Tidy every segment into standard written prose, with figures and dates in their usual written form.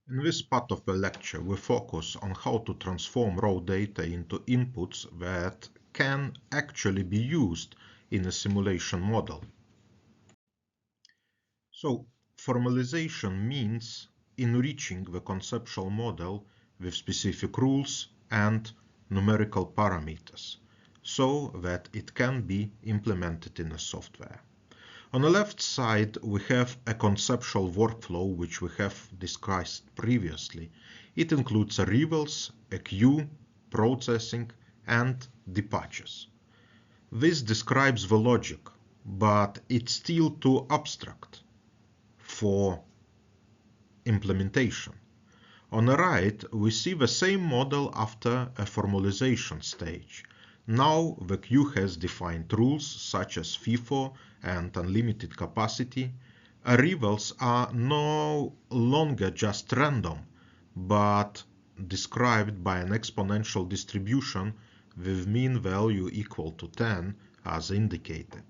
In this part of the lecture, we focus on how to transform raw data into inputs that can actually be used in a simulation model. So, formalization means enriching the conceptual model with specific rules and numerical parameters so that it can be implemented in a software. On the left side, we have a conceptual workflow which we have discussed previously. It includes arrivals, a queue, processing, and departures. This describes the logic, but it's still too abstract for implementation. On the right, we see the same model after a formalization stage. Now the queue has defined rules such as FIFO and unlimited capacity. Arrivals are no longer just random, but described by an exponential distribution with mean value equal to 10 as indicated.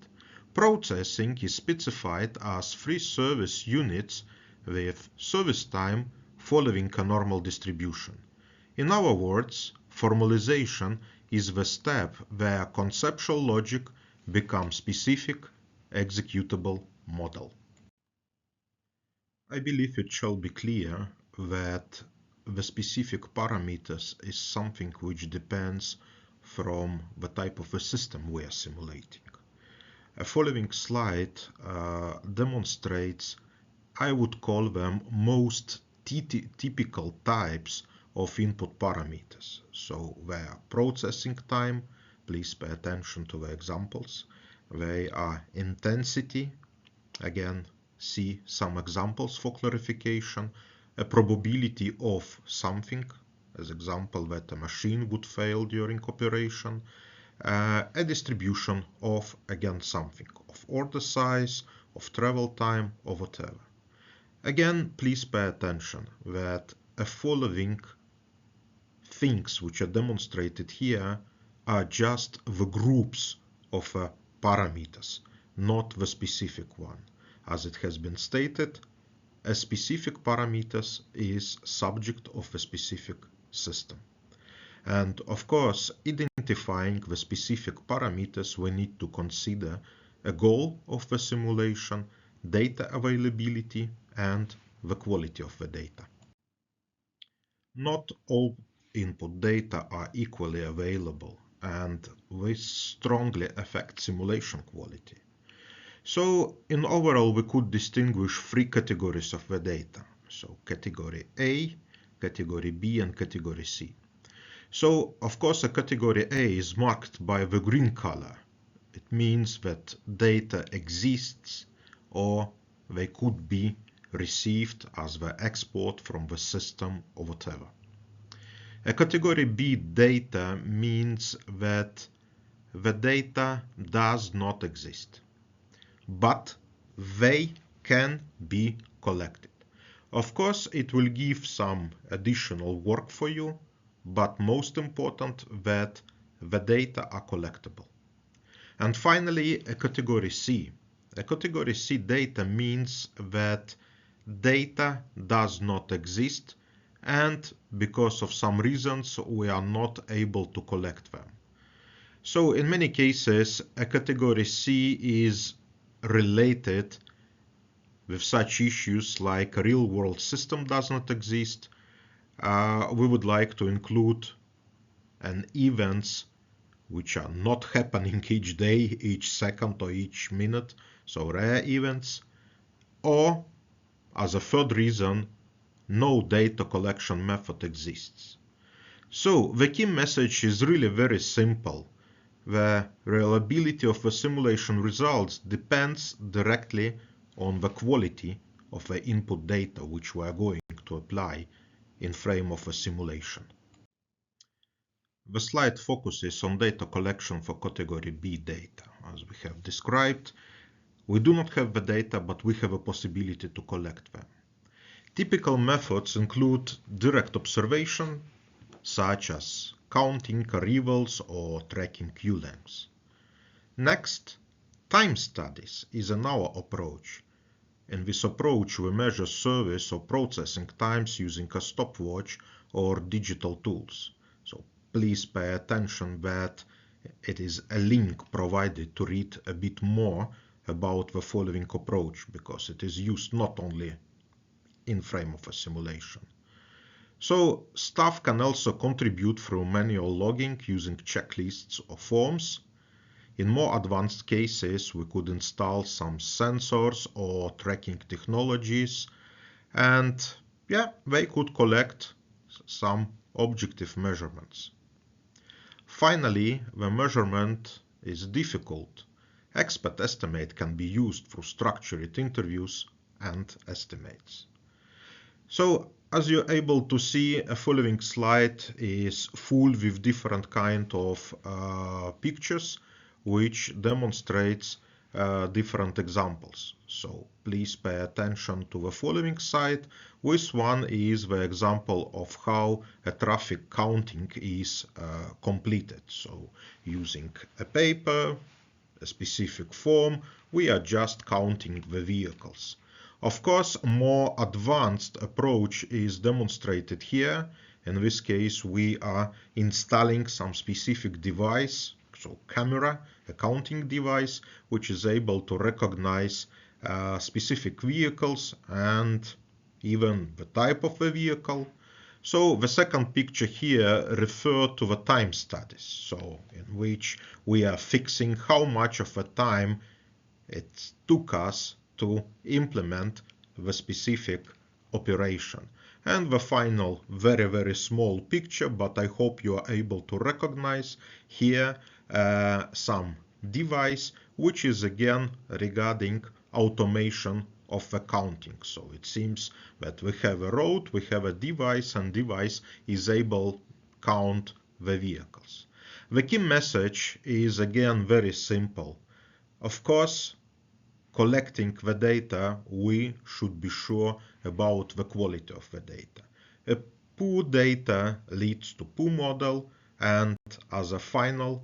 Processing is specified as 3 service units with service time following a normal distribution. In other words, formalization is the step where conceptual logic becomes specific, executable model. I believe it shall be clear that the specific parameters is something which depends from the type of a system we are simulating. A following slide demonstrates, I would call them most typical types of input parameters. So they are processing time, please pay attention to the examples. They are intensity, again see some examples for clarification, a probability of something, as example that a machine would fail during operation, a distribution of, again, something, of order size, of travel time, or whatever. Again, please pay attention that the following things which are demonstrated here are just the groups of parameters, not the specific one. As it has been stated, a specific parameters is subject of a specific system. And of course, identifying the specific parameters, we need to consider a goal of the simulation, data availability, and the quality of the data. Not all input data are equally available, and this strongly affects simulation quality. So, in overall, we could distinguish 3 categories of the data. So, category A, category B, and category C. So, of course, a category A is marked by the green color. It means that data exists or they could be received as the export from the system or whatever. A category B data means that the data does not exist, but they can be collected. Of course, it will give some additional work for you, but most important that the data are collectible. And finally, a category C. A category C data means that data does not exist, and because of some reasons we are not able to collect them. So in many cases, a category C is related with such issues like a real-world system does not exist. We would like to include an events which are not happening each day, each second, or each minute, so rare events. Or, as a third reason, no data collection method exists. So the key message is really very simple. The reliability of the simulation results depends directly on the quality of the input data which we are going to apply in frame of a simulation. The slide focuses on data collection for category B data. As we have described, we do not have the data, but we have a possibility to collect them. Typical methods include direct observation, such as counting arrivals or tracking queue lengths. Next, time studies is another approach. In this approach, we measure service or processing times using a stopwatch or digital tools. So please pay attention that it is a link provided to read a bit more about the following approach, because it is used not only in frame of a simulation. So staff can also contribute through manual logging using checklists or forms. In more advanced cases, we could install some sensors or tracking technologies, and they could collect some objective measurements. Finally, when measurement is difficult, expert estimate can be used through structured interviews and estimates. So, as you're able to see, a following slide is full with different kind of pictures which demonstrates different examples. So please pay attention to the following slide. This one is the example of how a traffic counting is completed. So using a paper, a specific form, we are just counting the vehicles. Of course, a more advanced approach is demonstrated here. In this case, we are installing some specific device, so camera, a counting device, which is able to recognize specific vehicles and even the type of the vehicle. So the second picture here refers to the time studies, so in which we are fixing how much of a time it took us to implement the specific operation. And the final very small picture, but I hope you are able to recognize here some device which is again regarding automation of the counting. So it seems that we have a road, we have a device, and device is able to count the vehicles. The key message is again very simple. Of course, collecting the data, we should be sure about the quality of the data. A poor data leads to poor model, and as a final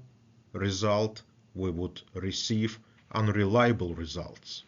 result, we would receive unreliable results.